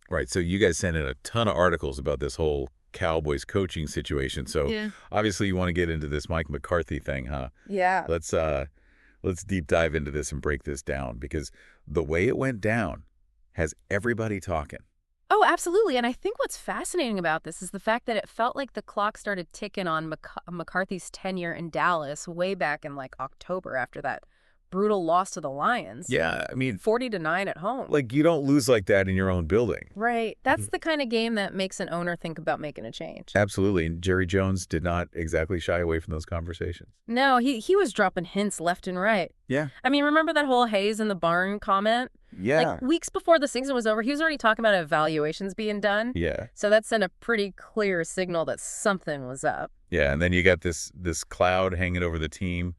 Right. So you guys sent in a ton of articles about this whole Cowboys coaching situation. So Yeah. obviously you want to get into this Mike McCarthy thing, huh? Yeah. Let's deep dive into this and break this down because the way it went down has everybody talking. Oh, absolutely. And I think what's fascinating about this is the fact that it felt like the clock started ticking on McCarthy's tenure in Dallas way back in like October after that brutal loss to the Lions. Yeah, I mean, 40-9 at home. like you don't lose like that in your own building. Right. That's the kind of game that makes an owner think about making a change. Absolutely. And Jerry Jones did not exactly shy away from those conversations. No, he was dropping hints left and right. Yeah. I mean, remember that whole Hayes in the barn comment? Yeah. Like weeks before the season was over, he was already talking about evaluations being done. Yeah. So that sent a pretty clear signal that something was up. Yeah. And then you got this cloud hanging over the team,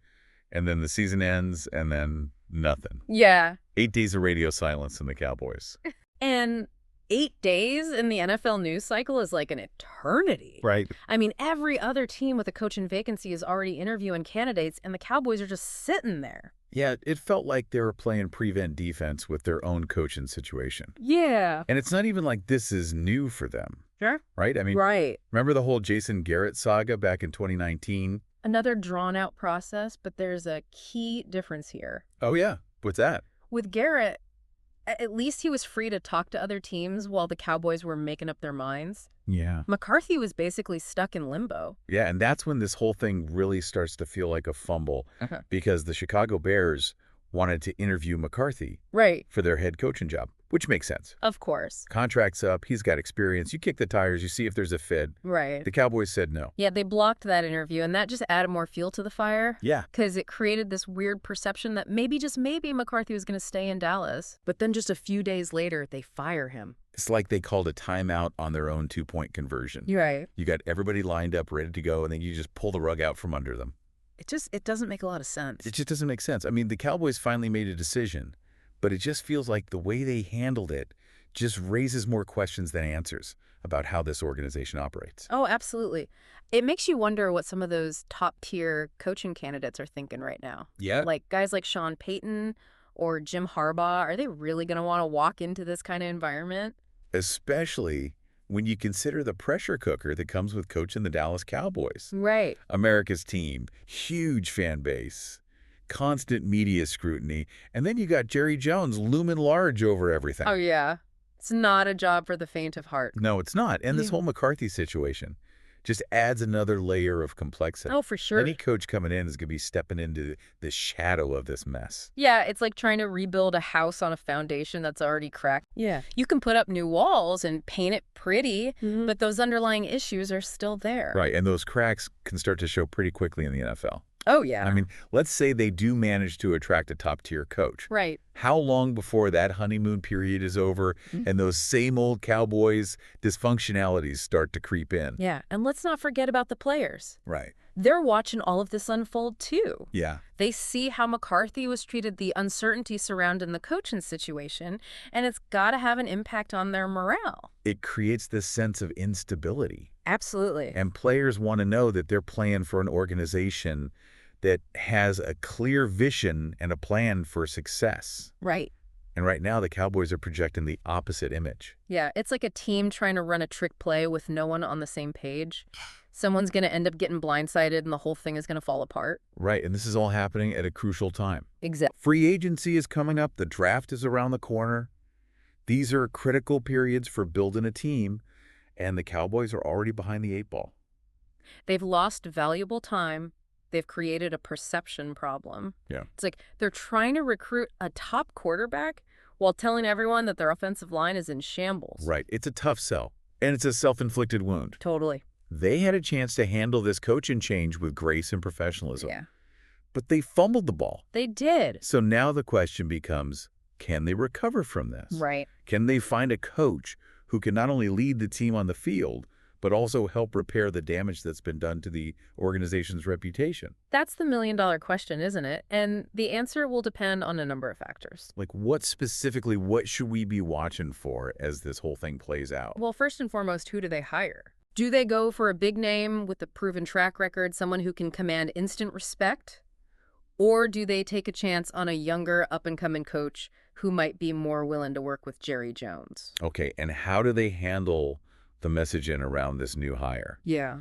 and then the season ends, and then nothing. Yeah. 8 days of radio silence in the Cowboys. And 8 days in the NFL news cycle is like an eternity. Right. I mean, every other team with a coach in vacancy is already interviewing candidates, and the Cowboys are just sitting there. Yeah, it felt like they were playing prevent defense with their own coaching situation. Yeah. And it's not even like this is new for them. Sure. Right? I mean, Right. remember the whole Jason Garrett saga back in 2019? Another drawn-out process, but there's a key difference here. Oh, yeah. What's that? With Garrett, at least he was free to talk to other teams while the Cowboys were making up their minds. Yeah. McCarthy was basically stuck in limbo. Yeah, and that's when this whole thing really starts to feel like a fumble because the Chicago Bears wanted to interview McCarthy Right. for their head coaching job, which makes sense. Of course. Contract's up, he's got experience, you kick the tires, you see if there's a fit. Right. The Cowboys said no. Yeah, they blocked that interview, and that just added more fuel to the fire. Yeah. Because it created this weird perception that maybe, just maybe, McCarthy was going to stay in Dallas. But then just a few days later, they fire him. It's like they called a timeout on their own two-point conversion. You're right. You got everybody lined up, ready to go, and then you just pull the rug out from under them. It doesn't make a lot of sense. It just doesn't make sense. I mean, the Cowboys finally made a decision, but it just feels like the way they handled it just raises more questions than answers about how this organization operates. Oh, absolutely. It makes you wonder what some of those top-tier coaching candidates are thinking right now. Yeah. Like guys like Sean Payton or Jim Harbaugh, are they really going to want to walk into this kind of environment? Especially when you consider the pressure cooker that comes with coaching the Dallas Cowboys. Right. America's team, huge fan base, constant media scrutiny, and then you got Jerry Jones looming large over everything. Oh, yeah. It's not a job for the faint of heart. No, it's not. And this Yeah. whole McCarthy situation just adds another layer of complexity. Oh, for sure. Any coach coming in is going to be stepping into the shadow of this mess. Yeah, it's like trying to rebuild a house on a foundation that's already cracked. Yeah. You can put up new walls and paint it pretty, but those underlying issues are still there. Right, and those cracks can start to show pretty quickly in the NFL. Oh, yeah. I mean, let's say they do manage to attract a top-tier coach. Right. How long before that honeymoon period is over and those same old Cowboys dysfunctionalities start to creep in? Yeah, and let's not forget about the players. Right. They're watching all of this unfold, too. Yeah. They see how McCarthy was treated, the uncertainty surrounding the coaching situation, and it's got to have an impact on their morale. It creates this sense of instability. Absolutely. And players want to know that they're playing for an organization that has a clear vision and a plan for success. Right. And right now, the Cowboys are projecting the opposite image. Yeah, it's like a team trying to run a trick play with no one on the same page. Someone's going to end up getting blindsided and the whole thing is going to fall apart. Right, and this is all happening at a crucial time. Exactly. Free agency is coming up. The draft is around the corner. These are critical periods for building a team, and the Cowboys are already behind the 8 ball. They've lost valuable time. They've created a perception problem. Yeah. It's like they're trying to recruit a top quarterback while telling everyone that their offensive line is in shambles. Right, it's a tough sell, and it's a self-inflicted wound. Totally. They had a chance to handle this coaching change with grace and professionalism. Yeah. But they fumbled the ball. They did. So now the question becomes, can they recover from this? Right. Can they find a coach who can not only lead the team on the field, but also help repair the damage that's been done to the organization's reputation? That's the million-dollar question, isn't it? And the answer will depend on a number of factors. Like what should we be watching for as this whole thing plays out? Well, first and foremost, who do they hire? Do they go for a big name with a proven track record, someone who can command instant respect? Or do they take a chance on a younger, up-and-coming coach who might be more willing to work with Jerry Jones? Okay, and how do they handle the messaging around this new hire? Yeah.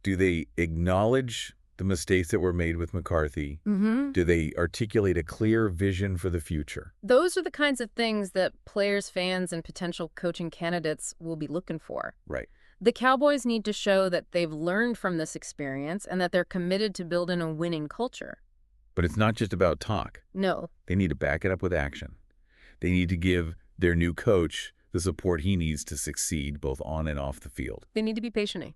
Do they acknowledge the mistakes that were made with McCarthy? Mm-hmm. Do they articulate a clear vision for the future? Those are the kinds of things that players, fans, and potential coaching candidates will be looking for. Right. The Cowboys need to show that they've learned from this experience and that they're committed to building a winning culture. But it's not just about talk. No. They need to back it up with action. They need to give their new coach the support he needs to succeed both on and off the field. They need to be patient.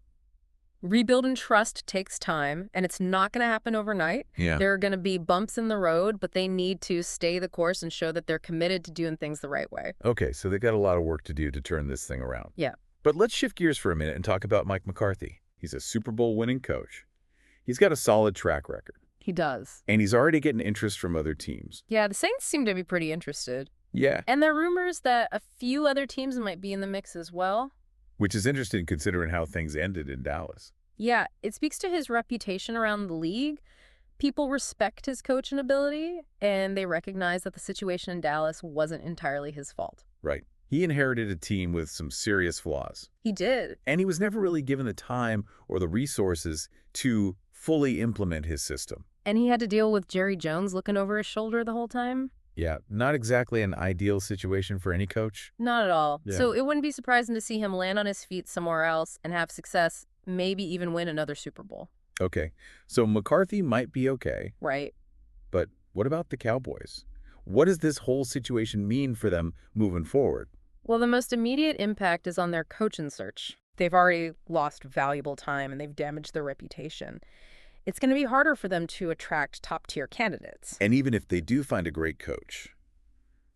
Rebuilding trust takes time, and it's not going to happen overnight. Yeah. There are going to be bumps in the road, but they need to stay the course and show that they're committed to doing things the right way. Okay, so they've got a lot of work to do to turn this thing around. Yeah. But let's shift gears for a minute and talk about Mike McCarthy. He's a Super Bowl winning coach. He's got a solid track record. He does. And he's already getting interest from other teams. Yeah, the Saints seem to be pretty interested. Yeah. And there are rumors that a few other teams might be in the mix as well. Which is interesting considering how things ended in Dallas. Yeah, it speaks to his reputation around the league. People respect his coaching ability, and they recognize that the situation in Dallas wasn't entirely his fault. Right. He inherited a team with some serious flaws. He did. And he was never really given the time or the resources to fully implement his system. And he had to deal with Jerry Jones looking over his shoulder the whole time? Yeah, not exactly an ideal situation for any coach. Not at all. Yeah. So it wouldn't be surprising to see him land on his feet somewhere else and have success, maybe even win another Super Bowl. Okay, so McCarthy might be okay, Right. but what about the Cowboys? What does this whole situation mean for them moving forward? Well, the most immediate impact is on their coaching search. They've already lost valuable time and they've damaged their reputation. It's going to be harder for them to attract top-tier candidates. And even if they do find a great coach,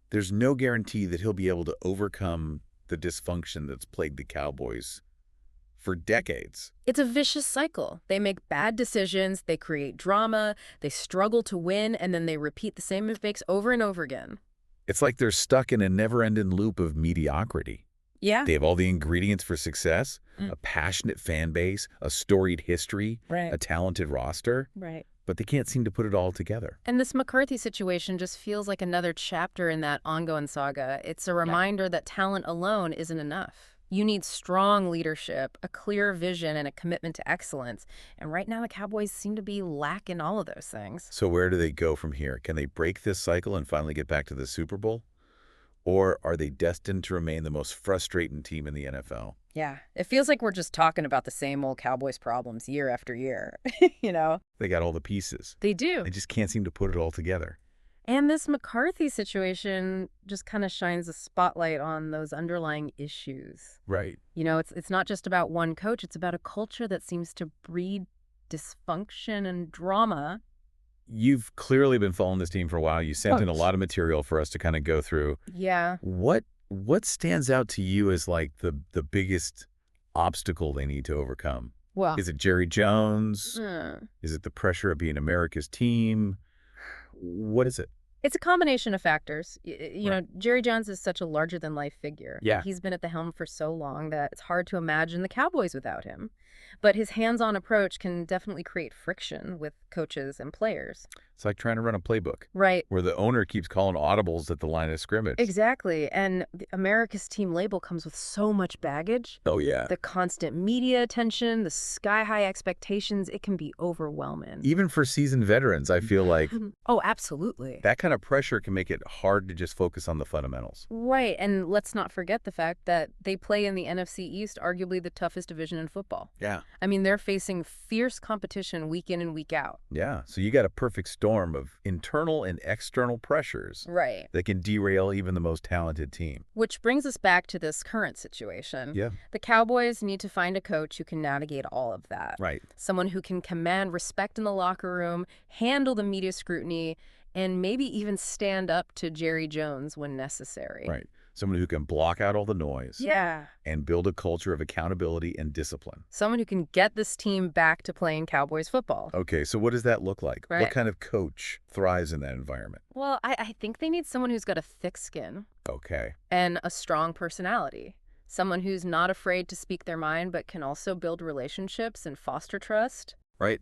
there's no guarantee that he'll be able to overcome the dysfunction that's plagued the Cowboys for decades. It's a vicious cycle. They make bad decisions, they create drama, they struggle to win, and then they repeat the same mistakes over and over again. It's like they're stuck in a never-ending loop of mediocrity. Yeah. They have all the ingredients for success, Mm. a passionate fan base, a storied history, Right. a talented roster, Right. but they can't seem to put it all together. And this McCarthy situation just feels like another chapter in that ongoing saga. It's a reminder that talent alone isn't enough. You need strong leadership, a clear vision, and a commitment to excellence. And right now, the Cowboys seem to be lacking all of those things. So where do they go from here? Can they break this cycle and finally get back to the Super Bowl? Or are they destined to remain the most frustrating team in the NFL? Yeah, it feels like we're just talking about the same old Cowboys problems year after year, you know? They got all the pieces. They do. They just can't seem to put it all together. And this McCarthy situation just kind of shines a spotlight on those underlying issues. Right. You know, it's not just about one coach. It's about a culture that seems to breed dysfunction and drama. You've clearly been following this team for a while. You sent in a lot of material for us to kind of go through. Yeah. What stands out to you as like the biggest obstacle they need to overcome? Well, Is it Jerry Jones? mm, Is it the pressure of being America's team? What is it? it's a combination of factors. You Right. know, Jerry Jones is such a larger-than-life figure. Yeah. He's been at the helm for so long that it's hard to imagine the Cowboys without him. But his hands-on approach can definitely create friction with coaches and players. It's like trying to run a playbook Right. where the owner keeps calling audibles at the line of scrimmage. Exactly. And the America's team label comes with so much baggage. Oh, yeah. The constant media attention, the sky-high expectations, it can be overwhelming. Even for seasoned veterans, I feel like Oh, absolutely. that kind of pressure can make it hard to just focus on the fundamentals. Right, and let's not forget the fact that they play in the NFC East, arguably the toughest division in football. Yeah. I mean, they're facing fierce competition week in and week out. Yeah. So you got a perfect storm of internal and external pressures Right. that can derail even the most talented team. Which brings us back to this current situation. Yeah. The Cowboys need to find a coach who can navigate all of that. Right. Someone who can command respect in the locker room, handle the media scrutiny, and maybe even stand up to Jerry Jones when necessary. Right. Someone who can block out all the noise Yeah. and build a culture of accountability and discipline. Someone who can get this team back to playing Cowboys football. Okay, so what does that look like? Right. What kind of coach thrives in that environment? Well, I think they need someone who's got a thick skin Okay. and a strong personality. Someone who's not afraid to speak their mind but can also build relationships and foster trust. Right.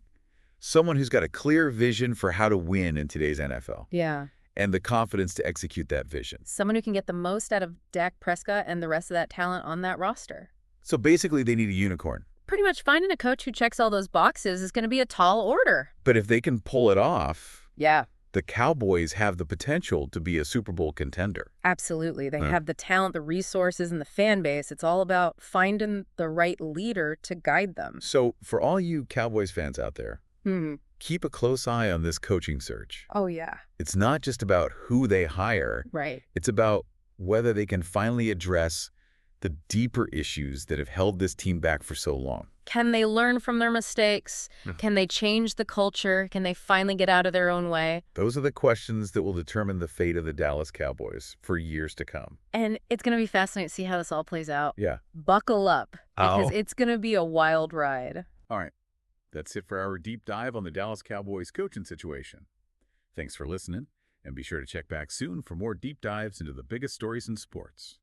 Someone who's got a clear vision for how to win in today's NFL Yeah. and the confidence to execute that vision. Someone who can get the most out of Dak Prescott and the rest of that talent on that roster. So basically, they need a unicorn. Pretty much finding a coach who checks all those boxes is going to be a tall order. But if they can pull it off, Yeah, the Cowboys have the potential to be a Super Bowl contender. absolutely. They have the talent, the resources, and the fan base. It's all about finding the right leader to guide them. So for all you Cowboys fans out there, Hmm. keep a close eye on this coaching search. Oh, yeah. It's not just about who they hire. Right. It's about whether they can finally address the deeper issues that have held this team back for so long. Can they learn from their mistakes? Can they change the culture? Can they finally get out of their own way? Those are the questions that will determine the fate of the Dallas Cowboys for years to come. And it's going to be fascinating to see how this all plays out. Yeah. Buckle up, because Oh. it's going to be a wild ride. All right. That's it for our deep dive on the Dallas Cowboys coaching situation. Thanks for listening, and be sure to check back soon for more deep dives into the biggest stories in sports.